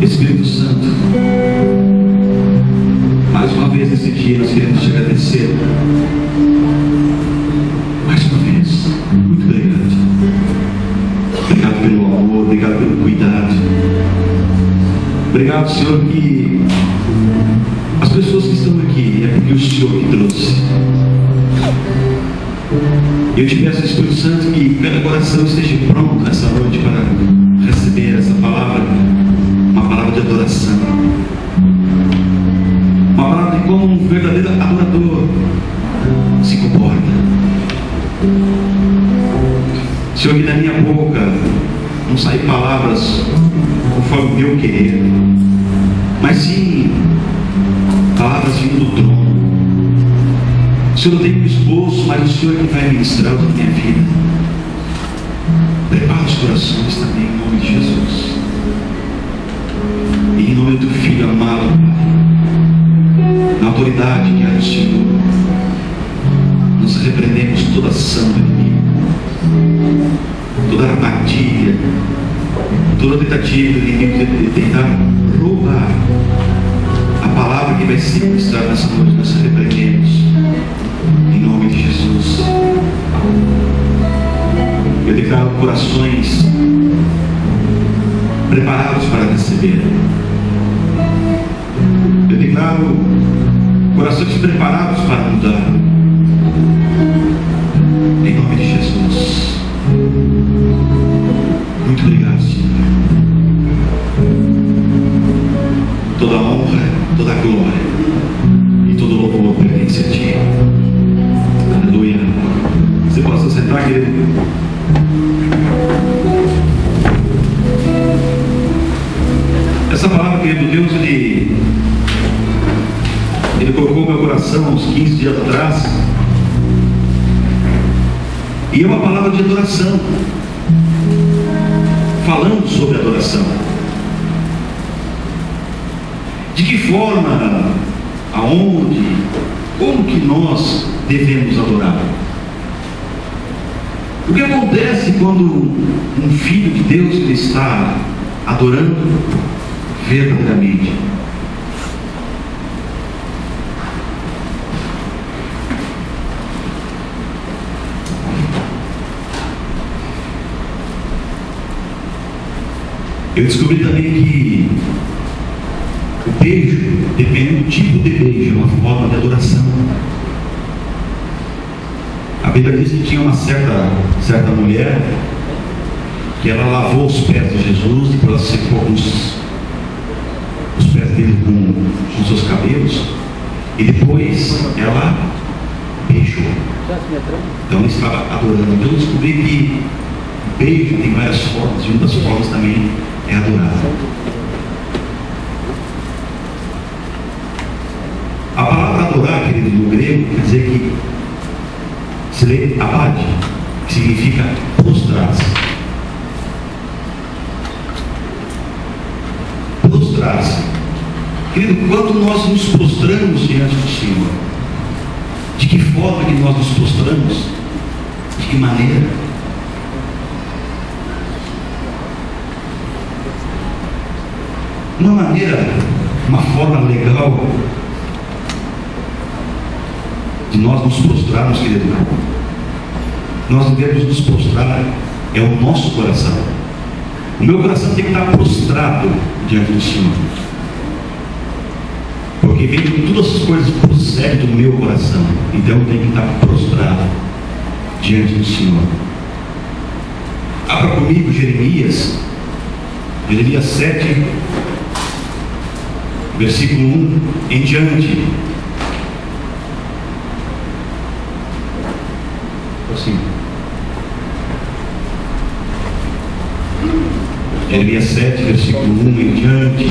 Espírito Santo, mais uma vez nesse dia nós queremos te agradecer. Mais uma vez, muito obrigado. Obrigado pelo amor, obrigado pelo cuidado. Obrigado, Senhor, que as pessoas que estão aqui é porque o Senhor que trouxe. Eu te peço, Espírito Santo, que cada coração esteja pronto nessa noite para receber essa palavra, uma palavra de adoração, uma palavra de como um verdadeiro adorador se comporta. Senhor, que da minha boca não saem palavras conforme o meu querer, mas sim palavras vindo do trono. O Senhor não tem um esboço, mas o Senhor é que vai ministrar toda a minha vida. Prepara os corações também, em nome de Jesus. E em nome do Filho amado, na autoridade que há do Senhor, nós repreendemos toda ação do inimigo, toda armadilha, toda tentativa do inimigo de tentar roubar a palavra que vai ser ministrada nessa noite. Nós repreendemos em nome de Jesus. Eu declaro corações preparados para receber. Eu declaro corações preparados para mudar em nome de Jesus. Muito obrigado, Senhor. Toda a honra, toda a glória e todo o louvor pertence a Ti. Aleluia. Você pode se sentar, querido? Essa palavra, querido Deus, Ele colocou no meu coração uns 15 dias atrás. E é uma palavra de adoração, falando sobre adoração. De que forma, aonde, como que nós devemos adorar? O que acontece quando um filho de Deus ele está adorando verdadeiramente? Eu descobri também que o beijo, dependendo do tipo de beijo, é uma forma de adoração. A Bíblia diz que tinha uma certa mulher que ela lavou os pés de Jesus, depois ela secou os pés dele com seus cabelos e depois ela beijou. Então ela estava adorando. Então eu descobri que o beijo tem várias formas e uma das formas também é adorar. A palavra adorar, querido, no grego quer dizer que se lê abade, que significa prostrar-se. Prostrar-se. Querido, quando nós nos prostramos diante do Senhor, de que forma que nós nos prostramos? De que maneira? Uma maneira, uma forma legal de nós nos prostrarmos, querido. Nós devemos nos prostrar, é o nosso coração. O meu coração tem que estar prostrado diante do Senhor, porque vem de todas as coisas que procedem do meu coração. Então eu tenho que estar prostrado diante do Senhor. Abra comigo Jeremias 7, versículo 1 em diante. Assim. Jeremias 7, versículo 1 em diante.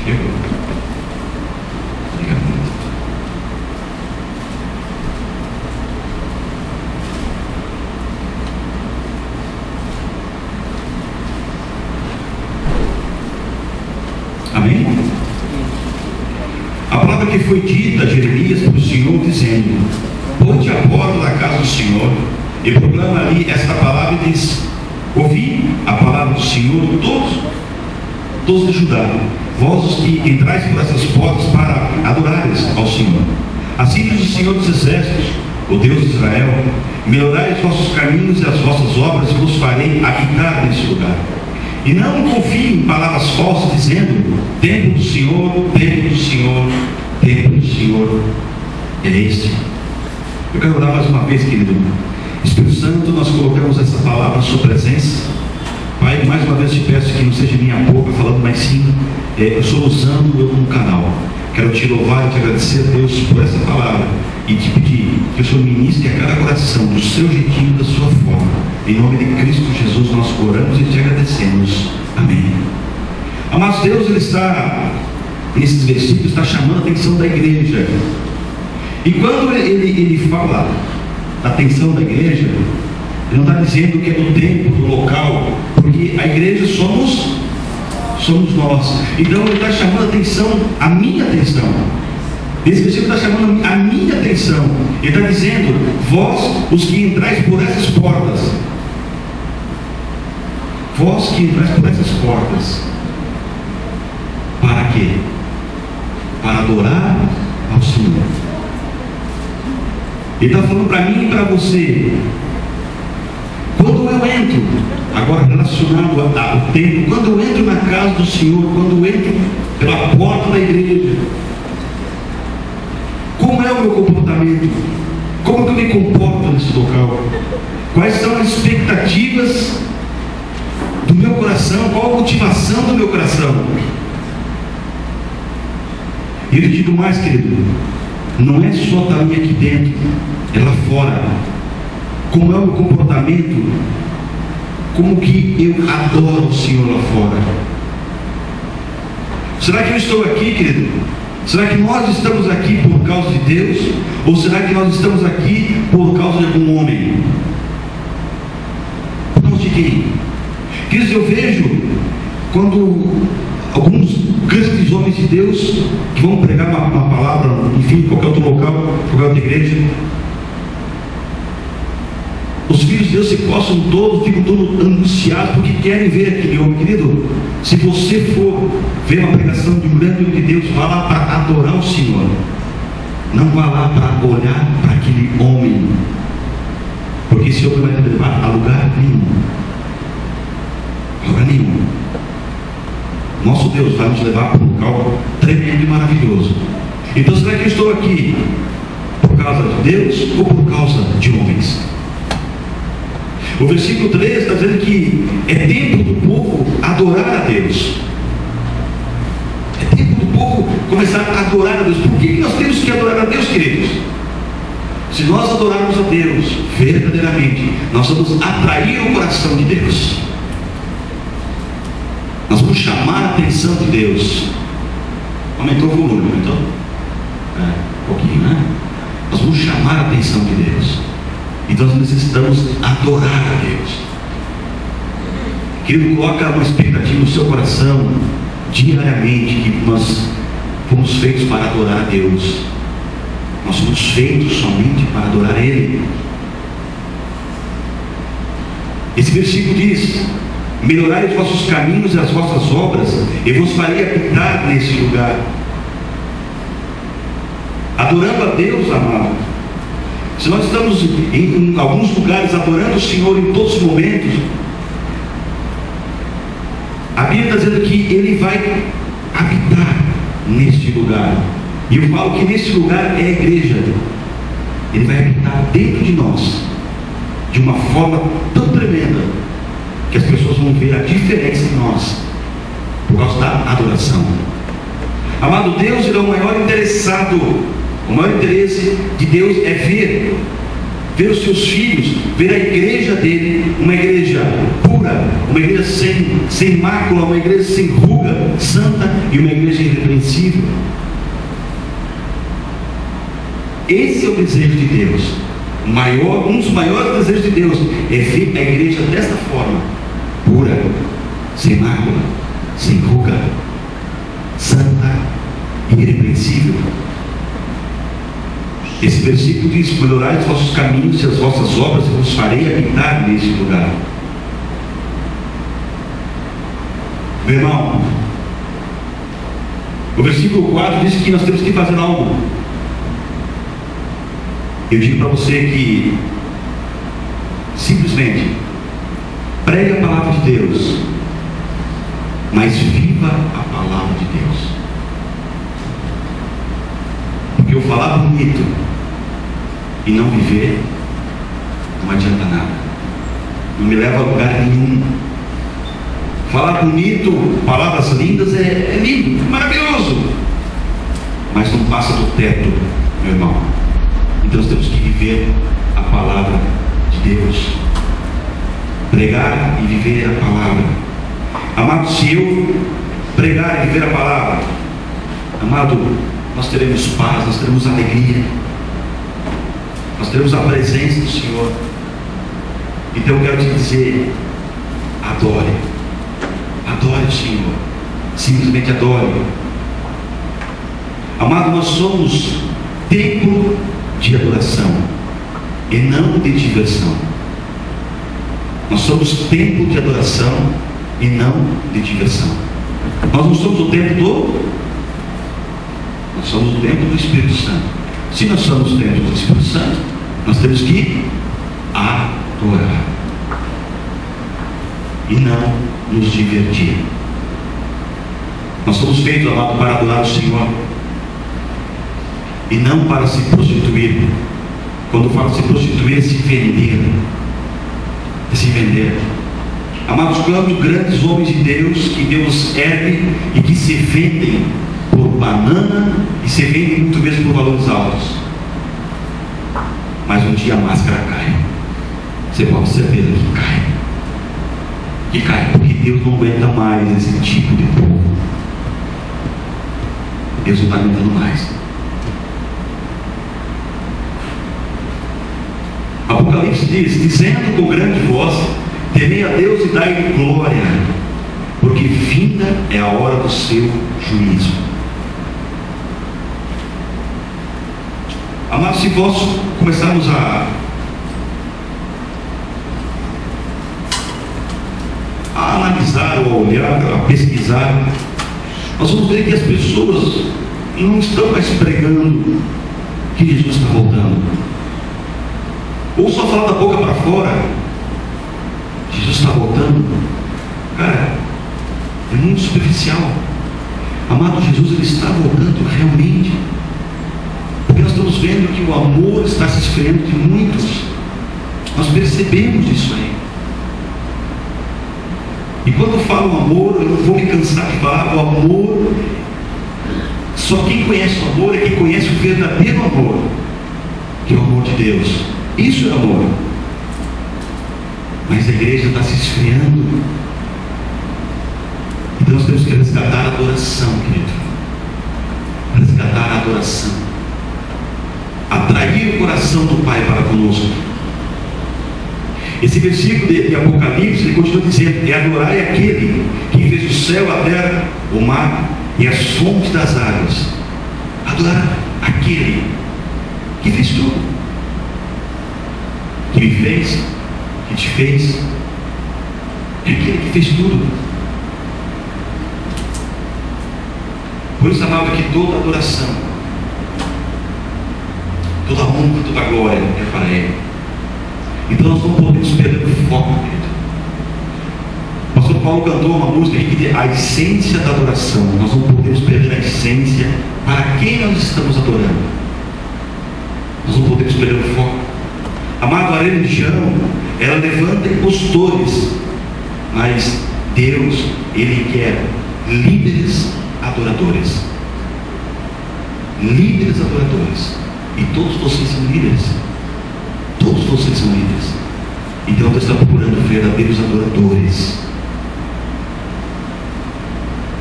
Chegou. Obrigado. Amém? A palavra que foi dita a Jeremias para o Senhor, dizendo: ponte a porta da casa do Senhor Ele proclama ali esta palavra e diz: ouvi a palavra do Senhor, todos de Judá, vós os que entrais por essas portas para adorares ao Senhor. Assim diz o Senhor dos Exércitos, o Deus de Israel: melhorai os vossos caminhos e as vossas obras, e vos farei habitar neste lugar. E não confie em palavras falsas, dizendo: templo do Senhor, templo do Senhor, templo do Senhor é este. Eu quero orar mais uma vez, querido. Espírito Santo, nós colocamos essa palavra na sua presença. Pai, mais uma vez te peço que não seja minha boca falando, mas sim, eu estou usando eu como canal. Quero te louvar e te agradecer a Deus por essa palavra e te pedir que o Senhor ministre a cada coração do seu jeitinho, da sua forma. Em nome de Cristo Jesus nós oramos e te agradecemos. Amém. Amados, Deus, Ele está, nesses versículos, está chamando a atenção da igreja. E quando ele fala da atenção da igreja, Ele não está dizendo que é do tempo, do local, porque a igreja somos nós. Então Ele está chamando a atenção, a minha atenção. Esse versículo está chamando a minha atenção. Ele está dizendo: vós, os que entrais por essas portas, vós que entrais por essas portas, para quê? Para adorar ao Senhor. Ele está falando para mim e para você. Quando eu entro, agora relacionado ao tempo, quando eu entro na casa do Senhor, quando eu entro pela porta da igreja, como é o meu comportamento? Como que eu me comporto nesse local? Quais são as expectativas do meu coração? Qual a motivação do meu coração? E eu digo mais, querido, não é só estar aqui dentro, é lá fora. Como é o meu comportamento? Como que eu adoro o Senhor lá fora? Será que eu estou aqui, querido? Será que nós estamos aqui por causa de Deus? Ou será que nós estamos aqui por causa de algum homem? Por causa de quem? Queridos, eu vejo quando alguns grandes homens de Deus que vão pregar uma palavra, enfim, em qualquer outro local, qualquer outra igreja, os filhos de Deus se coçam todos, ficam todos angustiados porque querem ver aquele homem. Querido, se você for ver uma pregação de um grande homem de Deus, vá lá para adorar o Senhor, não vá lá para olhar para aquele homem, porque esse homem vai te levar a lugar nenhum. Lugar nenhum. Nosso Deus vai nos levar para um local tremendo e maravilhoso. Então, será que eu estou aqui por causa de Deus ou por causa de homens? O versículo 3 está dizendo que é tempo do povo adorar a Deus. É tempo do povo começar a adorar a Deus. Por que nós temos que adorar a Deus, queridos? Se nós adorarmos a Deus verdadeiramente, nós vamos atrair o coração de Deus. Nós vamos chamar a atenção de Deus. Aumentou o volume, aumentou? Um pouquinho, né? Nós vamos chamar a atenção de Deus. Então nós necessitamos adorar a Deus. Querido, coloca uma expectativa no seu coração diariamente que nós fomos feitos para adorar a Deus. Nós somos feitos somente para adorar Ele. Esse versículo diz: melhorai os vossos caminhos e as vossas obras, e vos farei habitar nesse lugar. Adorando a Deus, amado. Se nós estamos em alguns lugares adorando o Senhor em todos os momentos, a Bíblia está dizendo que Ele vai habitar neste lugar. E eu falo que nesse lugar é a igreja. Ele vai habitar dentro de nós de uma forma tão tremenda que as pessoas vão ver a diferença em nós por causa da adoração. Amado, Deus, Ele é o maior interessado. O maior interesse de Deus é ver os seus filhos, ver a igreja dele, uma igreja pura, uma igreja sem mácula, uma igreja sem ruga, santa, e uma igreja irrepreensível. Esse é o desejo de Deus. Um dos maiores desejos de Deus é ver a igreja desta forma, pura, sem mácula, sem ruga, santa e irrepreensível. Esse versículo diz: melhorai os vossos caminhos e as vossas obras, eu vos farei habitar neste lugar. Meu irmão, o versículo 4 diz que nós temos que fazer algo. Eu digo para você que simplesmente pregue a palavra de Deus, mas viva a palavra de Deus. Porque eu falar bonito e não viver não adianta nada, não me leva a lugar nenhum. Falar bonito, palavras lindas é lindo, maravilhoso, mas não passa do teto, meu irmão. Então nós temos que viver a palavra de Deus, pregar e viver a palavra. Amado, se eu pregar e viver a palavra, amado, nós teremos paz, nós teremos alegria, nós teremos a presença do Senhor. Então eu quero te dizer: adore o Senhor, simplesmente adore. Amado, nós somos templo de adoração e não de diversão. Nós somos templo de adoração e não de diversão. Nós não somos o templo nós somos o templo do Espírito Santo. Se nós somos o templo do Espírito Santo, nós temos que adorar e não nos divertir. Nós somos feitos, amado, para adorar o Senhor e não para se prostituir. Quando falo se prostituir, é se vender. É se vender. Amados, quantos grandes homens de Deus que Deus ergue e que se vendem por banana e se vendem muito mesmo por valores altos. Mas um dia a máscara cai. Você pode ter certeza que cai. Que cai, porque Deus não aguenta mais esse tipo de povo. Deus não está aguentando mais. Apocalipse diz: dizendo com grande voz, temei a Deus e dai glória, porque vinda é a hora do seu juízo. Amados, se nós começarmos a analisar, ou a olhar, a pesquisar, nós vamos ver que as pessoas não estão mais pregando que Jesus está voltando, ou só fala da boca para fora: Jesus está voltando. Cara, é muito superficial. Amado, Jesus, ele está voltando realmente, porque nós estamos vendo que o amor está se esfriando de muitos. Nós percebemos isso aí. E quando eu falo amor, eu não vou me cansar de falar. O amor, só quem conhece o amor é quem conhece o verdadeiro amor, que é o amor de Deus. Isso é amor. Mas a igreja está se esfriando. Então nós temos que resgatar a adoração, querido. Resgatar a adoração. Atrair o coração do Pai para conosco. Esse versículo de Apocalipse, ele continua dizendo: adorai aquele que fez o céu, a terra, o mar e as fontes das águas. Adorar aquele que fez tudo, que me fez, que te fez. É aquele que fez tudo. Por isso, amado, que toda adoração, toda honra, toda glória é para Ele. Então nós não podemos perder o foco, querido. O pastor Paulo cantou uma música que diz: a essência da adoração. Nós não podemos perder a essência para quem nós estamos adorando. Nós não podemos perder o foco. Amado, a religião, ela levanta impostores, mas Deus, Ele quer líderes adoradores. Líderes adoradores. E todos vocês são líderes. Todos vocês são líderes. Então Deus está procurando verdadeiros adoradores.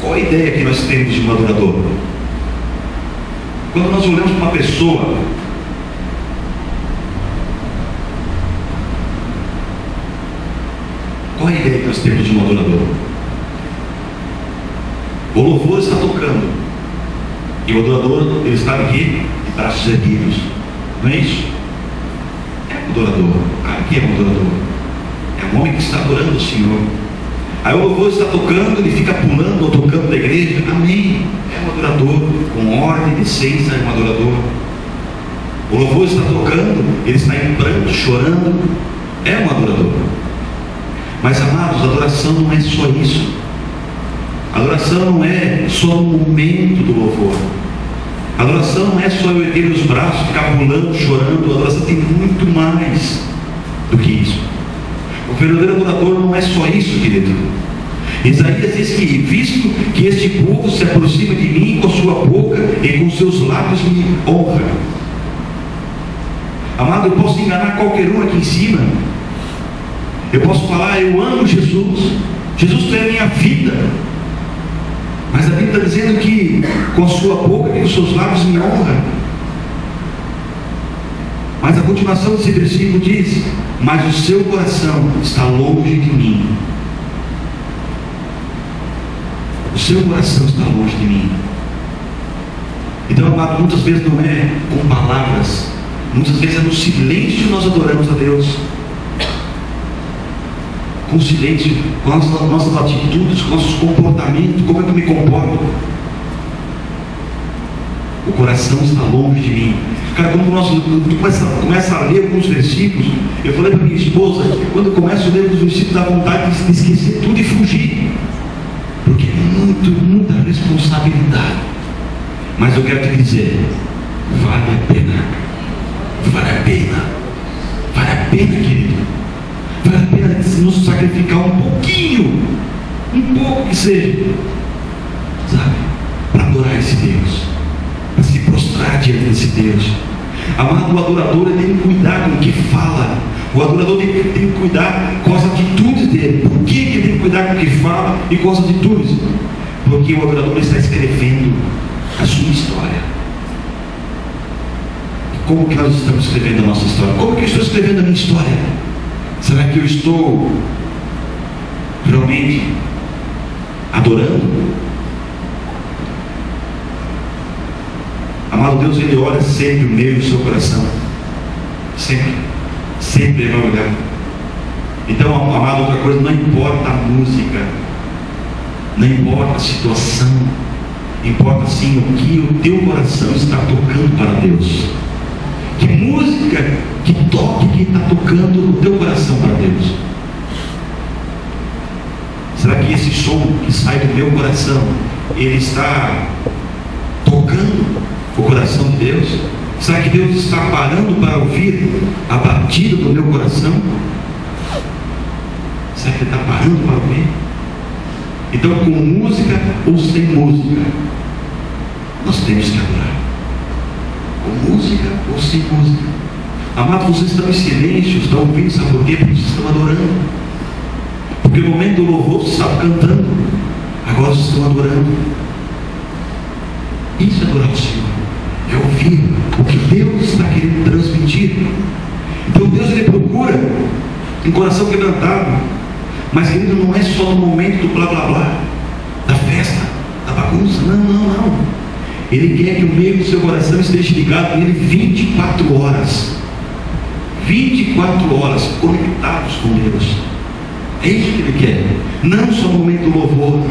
Qual a ideia que nós temos de um adorador? Quando nós olhamos para uma pessoa, qual a ideia que nós temos de um adorador? O louvor está tocando, e o adorador, ele está aqui de braços erguidos. Não é isso? É um adorador. Quem é um adorador? É um homem que está adorando o Senhor. Aí o louvor está tocando, ele fica pulando ou tocando da igreja. Amém. É um adorador. Com ordem, decência, é um adorador. O louvor está tocando, ele está em pranto, chorando. É um adorador. Mas, amados, adoração não é só isso. Adoração não é só no momento do louvor. Adoração não é só eu erguer os braços, ficar pulando, chorando. A adoração tem muito mais do que isso. O verdadeiro adorador não é só isso, querido. Isaías diz que, visto que este povo se aproxima de mim com a sua boca e com seus lábios me honra. Amado, eu posso enganar qualquer um aqui em cima. Eu posso falar, eu amo Jesus. Jesus é a minha vida. Mas a Bíblia está dizendo que com a sua boca e com os seus lábios me honra. Mas a continuação desse versículo diz: mas o seu coração está longe de mim. O seu coração está longe de mim. Então, amado, muitas vezes não é com palavras, muitas vezes é no silêncio que nós adoramos a Deus. Com silêncio, com as nossas atitudes, com nossos comportamentos, como é que eu me comporto. O coração está longe de mim. Cara, quando tu começa a ler alguns versículos, eu falei para minha esposa que quando eu começo a ler os versículos dá vontade de esquecer tudo e fugir, porque é muita responsabilidade. Mas eu quero te dizer, vale a pena. Vale a pena. Vale a pena, querido. Vale a pena nos sacrificar um pouquinho, um pouco que seja, sabe, para adorar esse Deus, para se prostrar diante desse Deus. Amado, o adorador ele tem que cuidar com o que fala. O adorador tem que cuidar com as atitudes dele. Por que ele tem que cuidar com o que fala e com as atitudes? Porque o adorador está escrevendo a sua história. Como que nós estamos escrevendo a nossa história? Como que eu estou escrevendo a minha história? Será que eu estou realmente adorando? Amado Deus, Ele olha sempre o meu e o seu coração. Sempre. Sempre Ele vai olhar. Então, amado, outra coisa, não importa a música, não importa a situação, importa sim o que o teu coração está tocando para Deus. Que música, que toque que está tocando o teu coração para Deus. Será que esse som que sai do meu coração, ele está tocando o coração de Deus? Será que Deus está parando para ouvir a batida do meu coração? Será que Ele está parando para ouvir? Então, com música ou sem música, nós temos que adorar. Com música ou sem música. Amados, vocês estão em silêncio, estão ouvindo, sabe por quê? Porque vocês estão adorando. Porque no momento do louvor vocês estavam cantando, agora vocês estão adorando. Isso é adorar o Senhor, é ouvir o que Deus está querendo transmitir. Então Deus ele procura um coração quebrantado. Mas querido, não é só no momento do blá blá blá, da festa, da bagunça. Não. Ele quer que o meio do seu coração esteja ligado nele 24 horas. 24 horas conectados com Deus. É isso que Ele quer. Não só no momento do louvor.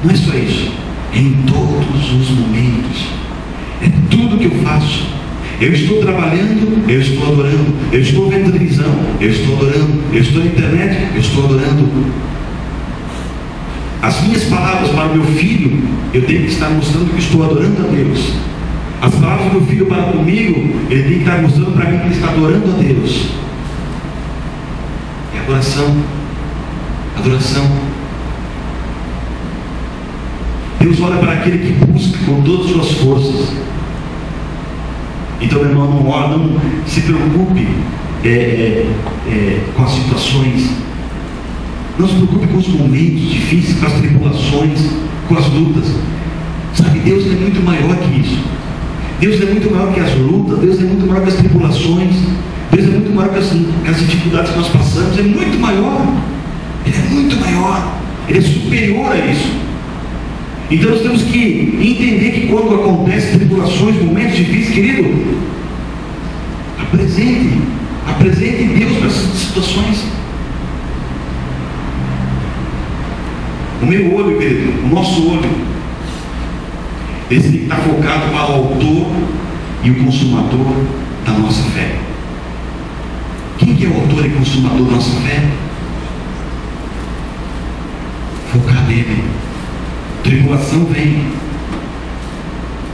Não é só isso. Em todos os momentos. É tudo que eu faço. Eu estou trabalhando, eu estou adorando. Eu estou vendo televisão, eu estou adorando. Eu estou na internet, eu estou adorando. As minhas palavras para o meu filho, eu tenho que estar mostrando que estou adorando a Deus. As palavras do meu filho para comigo, ele tem que estar mostrando para mim que ele está adorando a Deus. É adoração. Adoração. Deus olha para aquele que busca com todas as suas forças. Então, meu irmão, não se preocupe com as situações. Não se preocupe com os momentos difíceis, com as tribulações, com as lutas. Sabe, Deus é muito maior que isso. Deus é muito maior que as lutas. Deus é muito maior que as tribulações. Deus é muito maior que as dificuldades que nós passamos. É muito maior. Ele é muito maior. Ele é superior a isso. Então nós temos que entender que quando acontecem tribulações, momentos difíceis, querido, Apresente Deus para essas situações. O meu olho, querido, o nosso olho, ele tem que estar focado para o autor e o consumador da nossa fé. Quem que é o autor e consumador da nossa fé? Focar nele. Tribulação vem,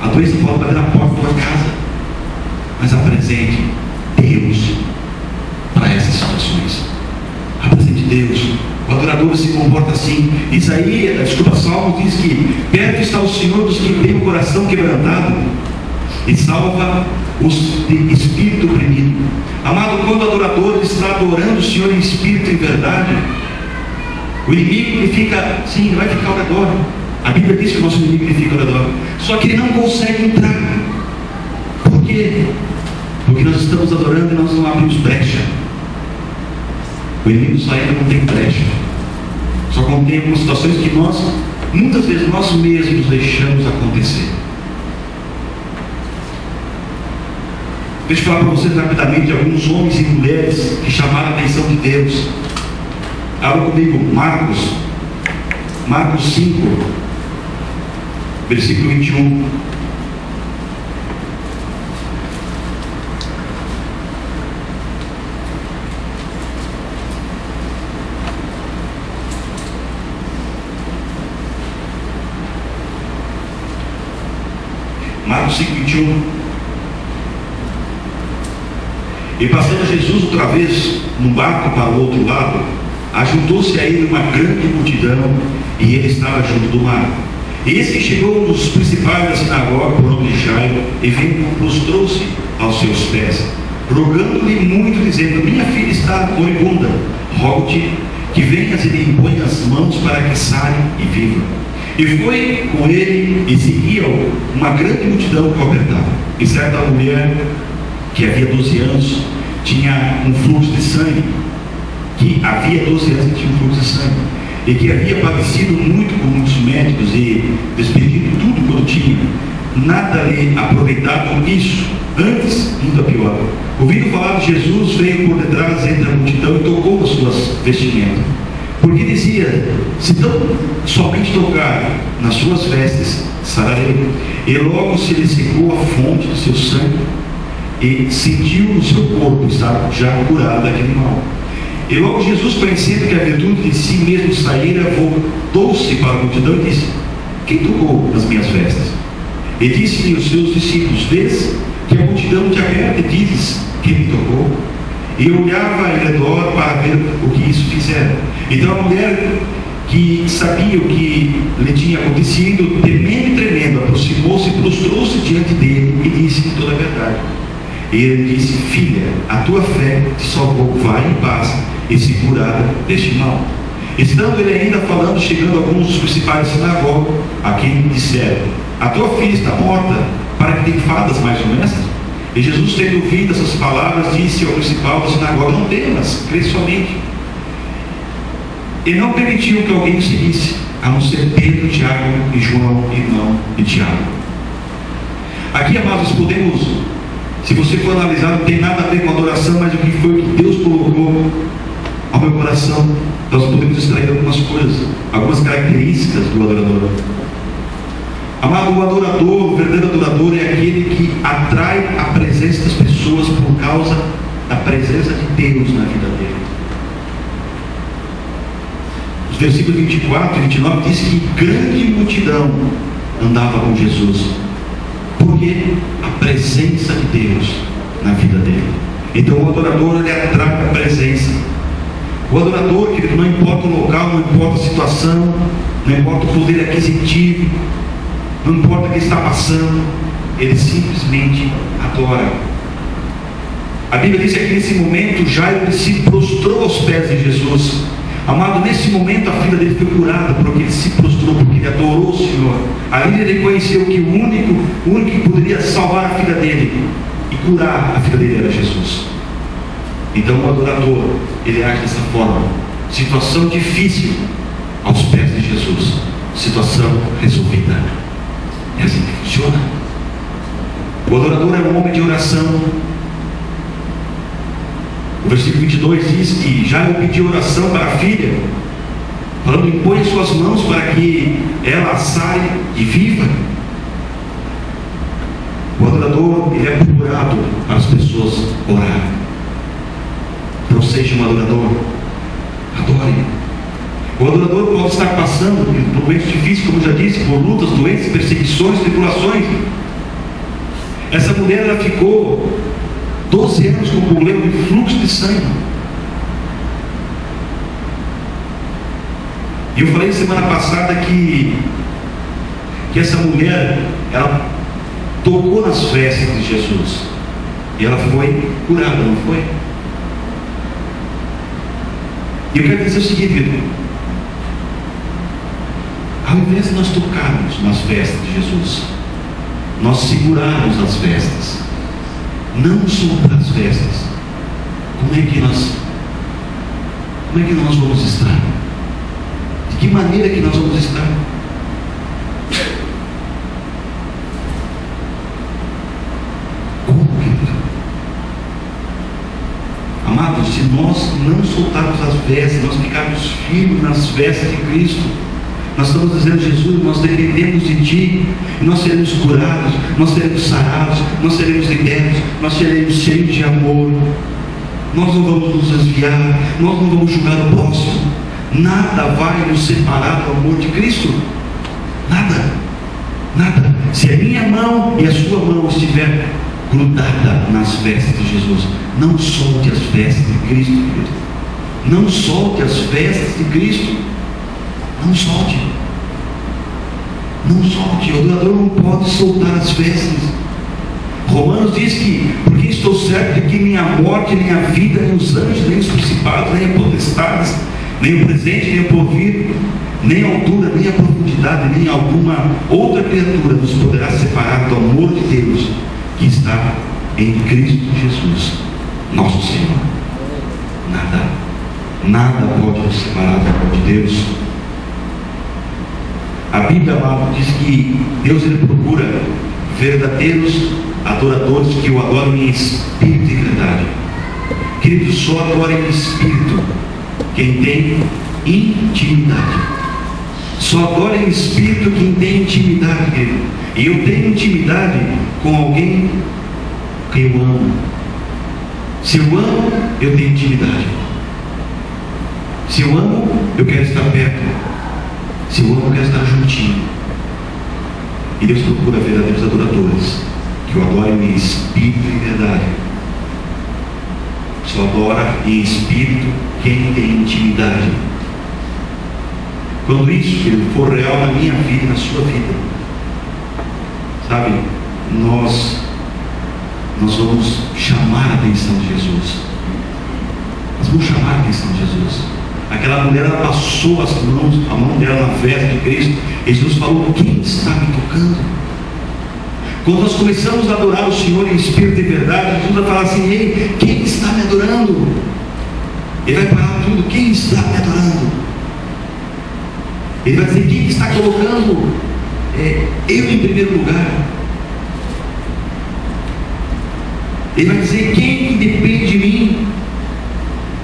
a doença pode bater na porta da tua casa, mas apresente Deus para essas situações. Apresente Deus. O adorador se comporta assim. Salmo diz que perto está o Senhor dos que têm o coração quebrantado e salva os de espírito oprimido. Amado, quando o adorador está adorando o Senhor em espírito e em verdade, o inimigo ele fica, sim, ele vai ficar ao redor. A Bíblia diz que o nosso inimigo ele fica ao redor, só que ele não consegue entrar. Por quê? Porque nós estamos adorando e nós não abrimos brecha. O inimigo só entra, não tem brecha. Só contém algumas situações que nós, muitas vezes, nós mesmos deixamos acontecer. Deixa eu falar para vocês rapidamente de alguns homens e mulheres que chamaram a atenção de Deus. Abra comigo Marcos 5, versículo 21. Marcos 5, 21. E passando Jesus outra vez num barco para o outro lado, ajuntou-se a ele uma grande multidão, e ele estava junto do mar. Eis que chegou um dos principais da sinagoga, por nome de Jairo, e veio, prostrou-se aos seus pés, rogando-lhe muito, dizendo: minha filha está moribunda, rogo-te que venhas e lhe impõe as mãos para que sare e viva. E foi com ele e seguia uma grande multidão que o apertava. E certa mulher, que havia 12 anos, tinha um fluxo de sangue, que havia 12 anos que tinha um fluxo de sangue, e que havia padecido muito com muitos médicos e despedido tudo quanto tinha, nada lhe aproveitava com isso, antes indo a pior. Ouvindo falar de Jesus, veio por detrás entre a multidão e tocou as suas vestimentas, porque dizia: se tão somente tocar nas suas vestes, sararei. E logo se lhe secou a fonte do seu sangue, e sentiu no seu corpo estar já curado daquele mal. E logo Jesus, conhecendo que a virtude de si mesmo saíra, voltou-se para a multidão e disse: quem tocou nas minhas vestes? E disse-lhe os seus discípulos: vês que a multidão te aperta e dizes: quem me tocou? E olhava em redor para ver o que isso fizera. Então a mulher, que sabia o que lhe tinha acontecido, temendo e tremendo, aproximou-se e prostrou-se diante dele e disse-lhe toda a verdade. E ele disse: filha, a tua fé te salvou, vai em paz e se curada deste mal. Estando ele ainda falando, chegando alguns dos principais da sinagoga, a quem disseram: a tua filha está morta, para que te fadas mais honestas? E Jesus, tendo ouvido essas palavras, disse ao principal da sinagoga: não temas, crê somente. E não permitiu que alguém o seguisse, a não ser Pedro, Tiago e João, irmão de Tiago. Aqui, amados, podemos, se você for analisar, não tem nada a ver com adoração, mas o que foi que Deus colocou ao meu coração. Nós podemos extrair algumas coisas, algumas características do adorador. Amado, o adorador, o verdadeiro adorador é aquele que atrai a presença das pessoas por causa da presença de Deus na vida dele. Os versículos 24 e 29 diz que grande multidão andava com Jesus. Por quê? A presença de Deus na vida dele. Então o adorador, ele atrai a presença. O adorador, querido, não importa o local, não importa a situação, não importa o poder aquisitivo, não importa o que está passando, ele simplesmente adora. A Bíblia diz que nesse momento Jairo se prostrou aos pés de Jesus. Amado, nesse momento a filha dele foi curada, porque ele se prostrou, porque ele adorou o Senhor. Ali ele reconheceu que o único que poderia salvar a filha dele e curar a filha dele era Jesus. Então o adorador, ele age dessa forma. Situação difícil, aos pés de Jesus. Situação resolvida. É assim que funciona. O adorador é um homem de oração. O versículo 22 diz que Jairo pediu oração para a filha, falando: impõe as suas mãos para que ela saia e viva. O adorador, ele é procurado para as pessoas orarem. Então seja um adorador, adore. O adorador pode estar passando por momentos difíceis, como eu já disse, por lutas, doenças, perseguições, tribulações. Essa mulher, ela ficou 12 anos com problema de fluxo de sangue. E eu falei semana passada que essa mulher, ela tocou nas vestes de Jesus e ela foi curada, não foi? E eu quero dizer o seguinte, querido: ao invés de nós tocarmos nas vestes de Jesus, nós segurarmos as vestes, não soltar as vestes, como é que nós vamos estar? De que maneira que nós vamos estar? Como, querido? Amados, se nós não soltarmos as vestes, nós ficarmos firmes nas vestes de Cristo, nós estamos dizendo: Jesus, nós dependemos de Ti, e nós seremos curados, nós seremos sarados, nós seremos libertos, nós seremos cheios de amor. Nós não vamos nos desviar, nós não vamos julgar o próximo. Nada vai nos separar do amor de Cristo. Nada, nada. Se a minha mão e a sua mão estiver grudada nas vestes de Jesus, não solte as vestes de Cristo, querido. Não solte as vestes de Cristo. Não solte. Não solte. O adorador não pode soltar as vestes. Romanos diz que: porque estou certo de que nem a morte, nem a vida, nem os anjos, nem os principados, nem as potestades, nem o presente, nem o porvir, nem a altura, nem a profundidade, nem alguma outra criatura nos poderá separar do amor de Deus que está em Cristo Jesus, nosso Senhor. Nada pode nos separar do amor de Deus. A Bíblia, amado, diz que Deus, ele procura verdadeiros adoradores que o adoram em espírito e verdade. Querido, só adora em espírito quem tem intimidade. Só adora em espírito quem tem intimidade, querido. E eu tenho intimidade com alguém que eu amo. Se eu amo, eu tenho intimidade. Se eu amo, eu quero estar perto. Se eu amo, eu quero estar juntinho. E Deus procura verdadeiros adoradores que o adorem em espírito e verdade. Só adora em espírito quem tem intimidade. Quando isso, querido, for real na minha vida e na sua vida, sabe, nós vamos chamar a atenção de Jesus. Nós vamos chamar a atenção de Jesus. Aquela mulher, ela passou a mão dela na veste de Cristo. E Jesus falou: quem está me tocando? Quando nós começamos a adorar o Senhor em espírito e verdade, Jesus vai falar assim: ei, quem está me adorando? Ele vai parar tudo: quem está me adorando? Ele vai dizer: quem está colocando eu em primeiro lugar? Ele vai dizer: quem depende de mim?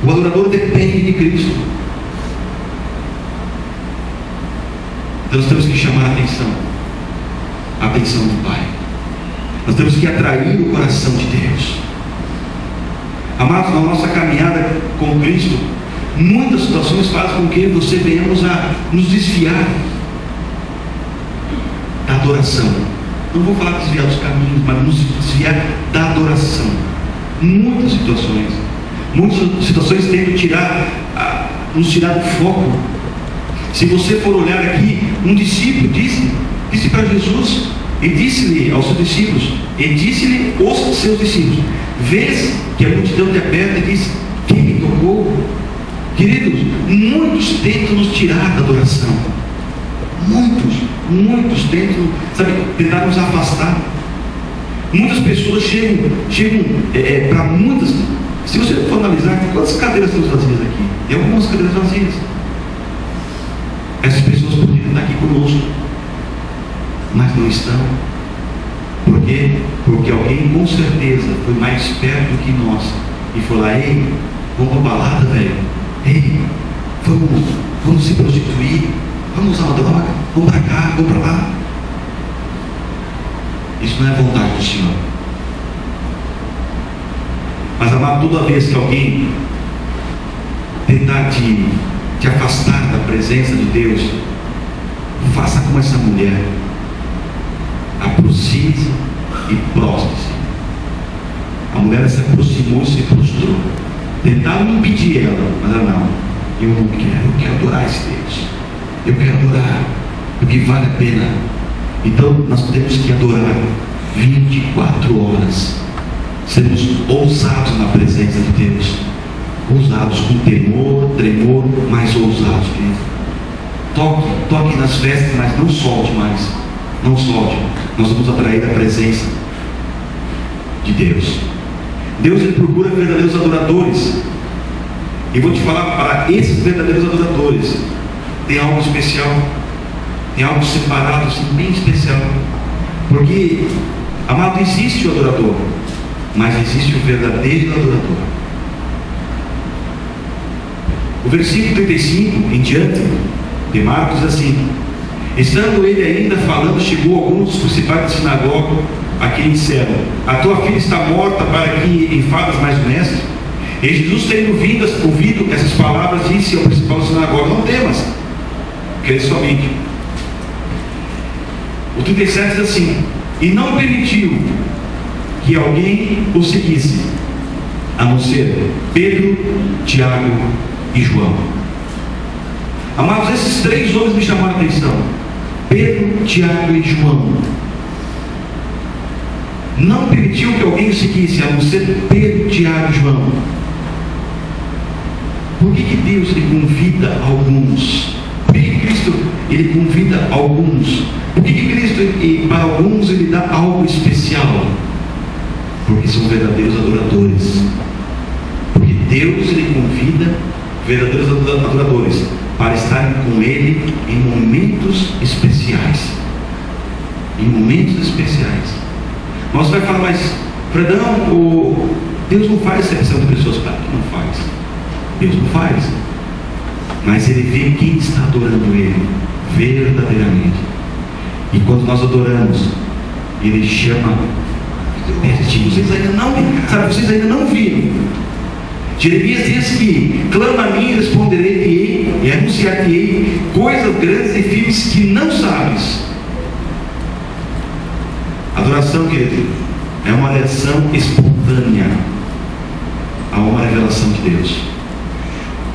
O adorador depende de Cristo. Então nós temos que chamar a atenção do Pai. Nós temos que atrair o coração de Deus. Amados, na nossa caminhada com Cristo, muitas situações fazem com que você venhamos a nos desviar da adoração. Não vou falar desviar dos caminhos, mas nos desviar da adoração. Muitas situações tentam nos tirar do foco. Se você for olhar aqui, um discípulo disse para Jesus, e disse-lhe aos seus discípulos, vês que a multidão te aperta e diz: quem me tocou? Queridos, muitos tentam nos tirar da adoração. Muitos tentam, tentar nos afastar. Muitas pessoas chegam para muitas. Se você for analisar, quantas cadeiras estão vazias aqui? Tem algumas cadeiras vazias. Essas pessoas poderiam estar aqui conosco, mas não estão. Por quê? Porque alguém com certeza foi mais perto que nós e falou: ei, Vamos pra balada, velho. Ei, vamos se prostituir. Vamos usar uma droga. Vamos pra cá, vamos pra lá. Isso não é vontade do Senhor. Mas, amado, toda vez que alguém tentar te afastar da presença de Deus, faça como essa mulher. Aproxime-se e prostre-se. A mulher se aproximou e se prostrou. Tentaram impedir ela, mas ela não. Eu não quero, eu quero adorar esse Deus. Eu quero adorar, porque vale a pena. Então nós temos que adorar 24 horas. Sermos ousados na presença de Deus. Ousados com temor, tremor, mas ousados, querido. Toque nas festas, mas não solte mais. Não solte. Nós vamos atrair a presença de Deus. Deus, ele procura verdadeiros adoradores. E vou te falar, para esses verdadeiros adoradores tem algo especial, tem algo separado, assim, bem especial. Porque, amado, existe o adorador, mas existe o verdadeiro adorador. O versículo 35 em diante de Marcos diz assim: estando ele ainda falando, chegou alguns dos principais da sinagoga, a quem disseram: a tua filha está morta, para que enfadas mais o mestre? E Jesus, tendo ouvido essas palavras, disse ao principal da sinagoga: não temas, crê somente. O 37 diz assim: e não permitiu que alguém o seguisse, a não ser Pedro, Tiago e João. Amados, esses três homens me chamaram a atenção: Pedro, Tiago e João. Não permitiu que alguém o seguisse, a não ser Pedro, Tiago e João. Por que Deus ele convida alguns? Por que Cristo ele convida alguns? Por que Cristo, para alguns, ele dá algo especial? Porque são verdadeiros adoradores. Porque Deus ele convida verdadeiros adoradores para estarem com ele em momentos especiais. Em momentos especiais. Nós vamos falar, mas Fredão, Deus não faz exceção de pessoas. Claro que não faz. Deus não faz. Mas ele vê quem está adorando ele verdadeiramente. E quando nós adoramos, ele chama. Vocês ainda não, sabe, vocês ainda não viram. Jeremias diz que clama a mim e responderei e anunciar-te-ei coisas grandes e firmes que não sabes. Adoração, querido, é uma reação espontânea a uma revelação de Deus.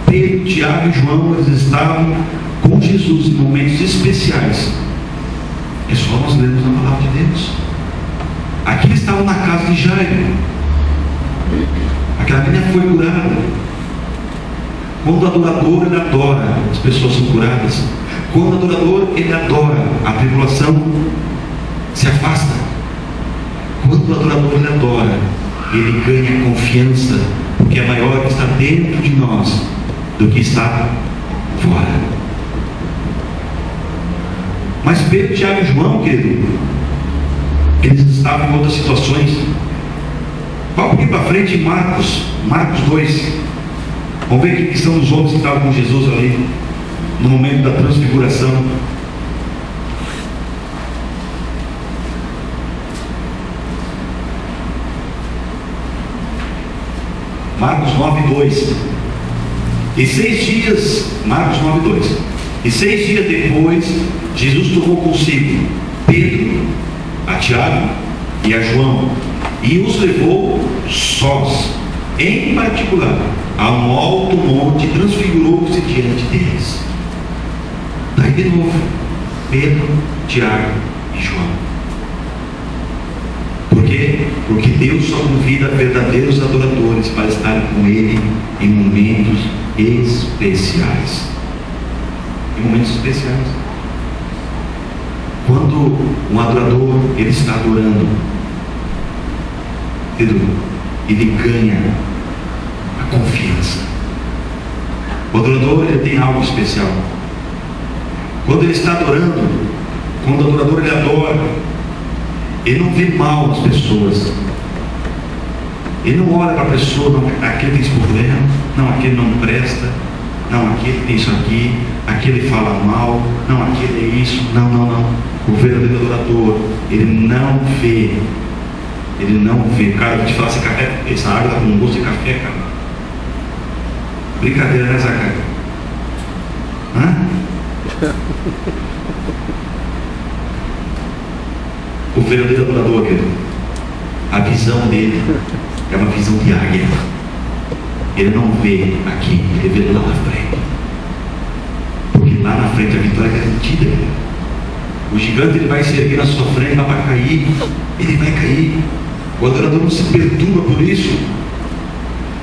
Pedro, Tiago e João, eles estavam com Jesus em momentos especiais. É só nós lermos a palavra de Deus. Aqui eles estavam na casa de Jairo. Aquela menina foi curada. Quando o adorador ele adora, as pessoas são curadas. Quando o adorador ele adora, a tribulação se afasta. Quando o adorador ele adora, ele ganha confiança, porque é maior que está dentro de nós do que está fora. Mas Pedro, Tiago e João, querido, eles estavam em outras situações. Vamos aqui para frente em Marcos 2. Vamos ver quem são os homens que estavam com Jesus ali no momento da transfiguração. Marcos 9:2. E 6 dias, Marcos 9:2. E 6 dias depois, Jesus tomou consigo Pedro, a Tiago e a João, e os levou sós, em particular, a um alto monte, e transfigurou-se diante deles. Daí de novo, Pedro, Tiago e João. Por quê? Porque Deus só convida verdadeiros adoradores para estarem com Ele em momentos especiais. Em momentos especiais. Quando um adorador ele está adorando, ele ganha a confiança. O adorador ele tem algo especial. Quando ele está adorando, quando o adorador ele adora, ele não vê mal nas pessoas. Ele não olha para a pessoa, não, aquele tem esse problema, não, aquele não presta, não, aquele tem isso aqui, aquele fala mal, não, aquele é isso, não, não, não. O verdadeiro adorador, ele não vê. Ele não vê. Cara, eu vou te falar, essa água está com gosto de café, cara. Brincadeira, né, Zaca? Hã? O verdadeiro adorador, querido, a visão dele é uma visão de águia. Ele não vê aqui, ele vê lá na frente. Porque lá na frente a vitória é garantida. O gigante, ele vai se erguer na sua frente, vai cair. Ele vai cair. O adorador não se perturba por isso.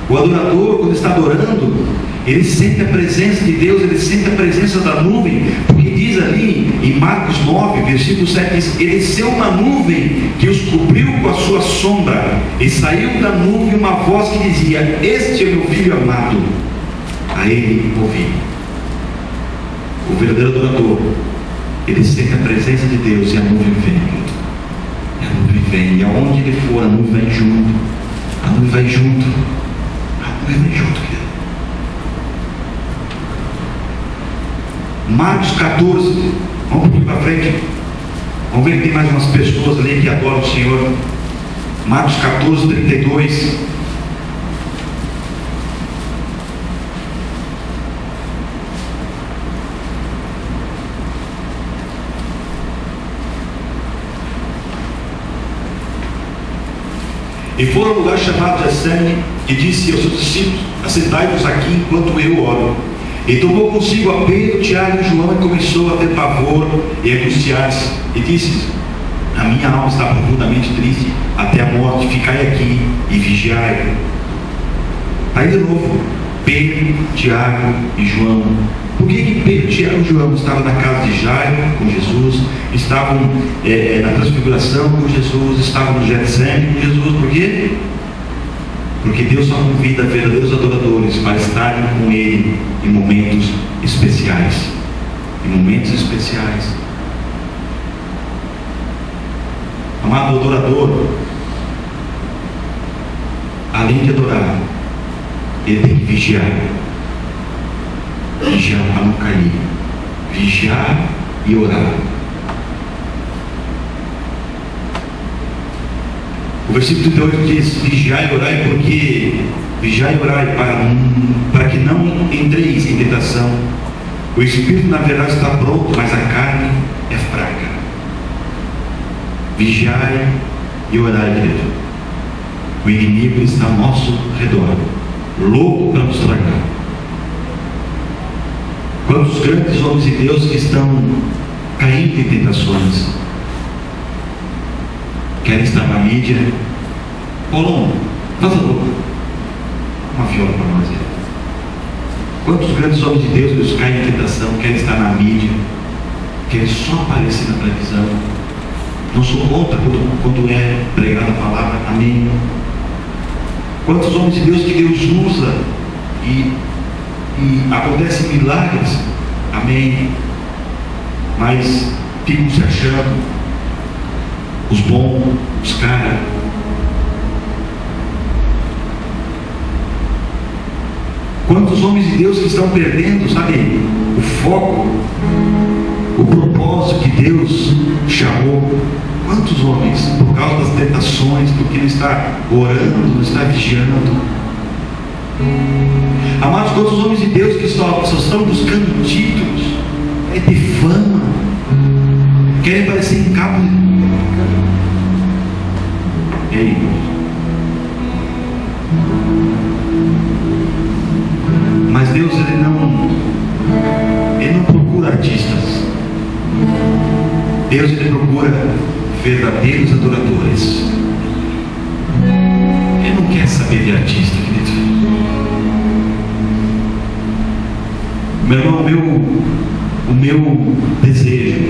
O adorador, quando está adorando, ele sente a presença de Deus, ele sente a presença da nuvem, porque diz ali em Marcos 9, versículo 7, diz: ele desceu uma nuvem que os cobriu com a sua sombra, e saiu da nuvem uma voz que dizia: este é meu filho amado, a ele ouvi. O verdadeiro adorador, ele sente a presença de Deus, e a nuvem vem. E a nuvem vem, e aonde ele for, a nuvem vai junto. A nuvem vai junto. A nuvem vai junto, querido. Marcos 14, vamos um pouquinho para frente. Vamos ver que tem mais umas pessoas ali que adoram o Senhor. Marcos 14, 32. E foram a um lugar chamado Getsêmani, e disse aos seus discípulos: assentai-vos aqui enquanto eu oro. E tomou consigo a Pedro, Tiago e João, e começou a ter pavor e angustiar-se, e disse: a minha alma está profundamente triste até a morte, ficai aqui e vigiai. Aí de novo, Pedro, Tiago e João. Por que Pedro, Tiago e João estavam na casa de Jairo com Jesus, estavam na transfiguração com Jesus, estavam no Getsêmani com Jesus? Por quê? Porque Deus só convida verdadeiros adoradores para estarem com Ele em momentos especiais. Em momentos especiais. Amado adorador, além de adorar, ele tem que vigiar. Vigiar para não cair. Vigiar e orar. O versículo 38 diz: vigiai e orai, porque vigiai e orai para que não entreis em tentação. O espírito na verdade está pronto, mas a carne é fraca. Vigiai e orai, querido. O inimigo está ao nosso redor, louco para nos tragar. Quantos grandes homens de Deus que estão caindo em tentações, querem estar na mídia. Paulo, faz favor, uma viola para nós. Quantos grandes homens de Deus eles caem em tentação, querem estar na mídia, querem só aparecer na televisão. Não sou contra quando é pregada a palavra, amém. Quantos homens de Deus que Deus usa e acontecem milagres, amém, mas ficam se achando os bons, os caras. Quantos homens de Deus que estão perdendo, sabe, o foco, o propósito que Deus chamou. Quantos homens, por causa das tentações, porque não está orando, não está vigiando. Amados, quantos homens de Deus que só estão buscando títulos, querem ter fama, querem aparecer em cabo. Ei, mas Deus ele não procura artistas. Deus ele procura verdadeiros adoradores. Ele não quer saber de artista, querido. Meu irmão, o meu desejo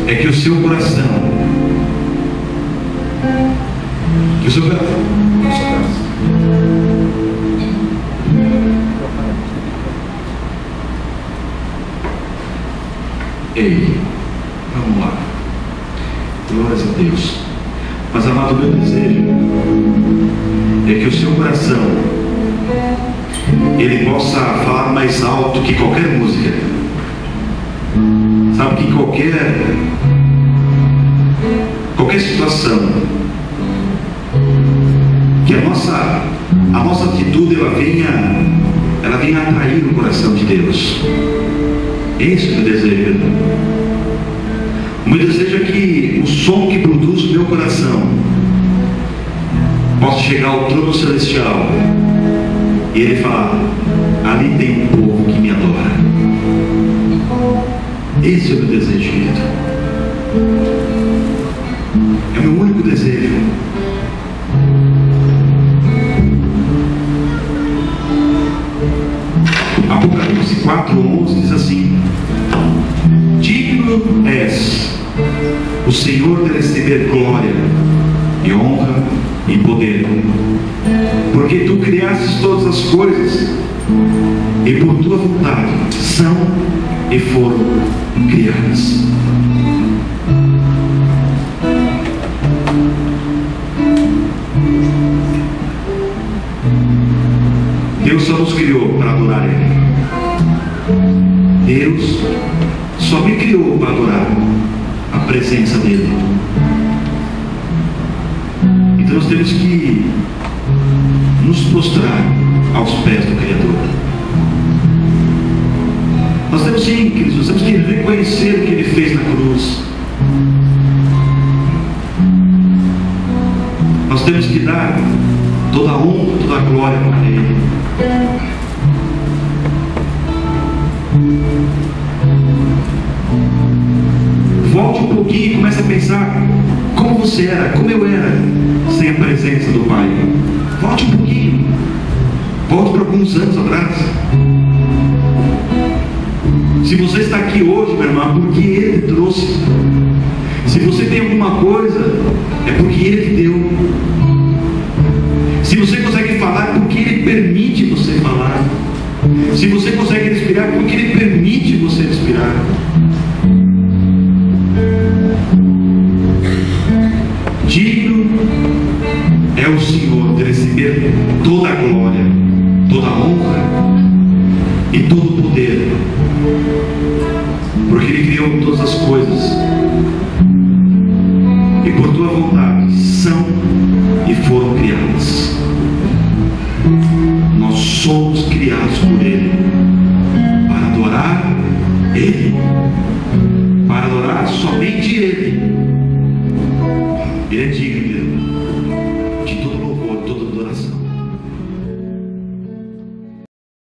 é que o seu coração, ei, vamos lá, glórias a Deus. Mas amado, o meu desejo é que o seu coração ele possa falar mais alto que qualquer música. Sabe, que qualquer situação, que a nossa atitude ela venha atrair o coração de Deus. Esse é o meu desejo. O meu desejo é que o som que produz o meu coração possa chegar ao trono celestial e ele falar: ali tem um povo que me adora. Esse é o meu desejo, querido. É o meu único desejo. Apocalipse 4:11 diz assim: digno és o Senhor de receber glória e honra e poder, porque tu criastes todas as coisas e por tua vontade são e foram criadas. Deus só nos criou para adorar Ele. Deus só me criou para adorar a presença dEle. Então nós temos que nos prostrar aos pés do Criador. Nós temos sim, queridos, nós temos que reconhecer o que Ele fez na cruz. Nós temos que dar toda a honra, toda a glória para Ele. Volte um pouquinho e comece a pensar como você era, como eu era, sem a presença do Pai. Volte um pouquinho. Volte para alguns anos atrás. Se você está aqui hoje, meu irmão, é porque Ele trouxe. Se você tem alguma coisa, é porque Ele deu. Se você consegue falar, é porque Ele permite você falar. Se você consegue respirar, é porque Ele permite você respirar. Digno é o Senhor de receber toda a glória, toda a honra e todo o poder, porque Ele criou todas as coisas e por tua vontade são e foram criadas. Nós somos criados por Ele para adorar Ele, para adorar somente Ele. Ele é digno.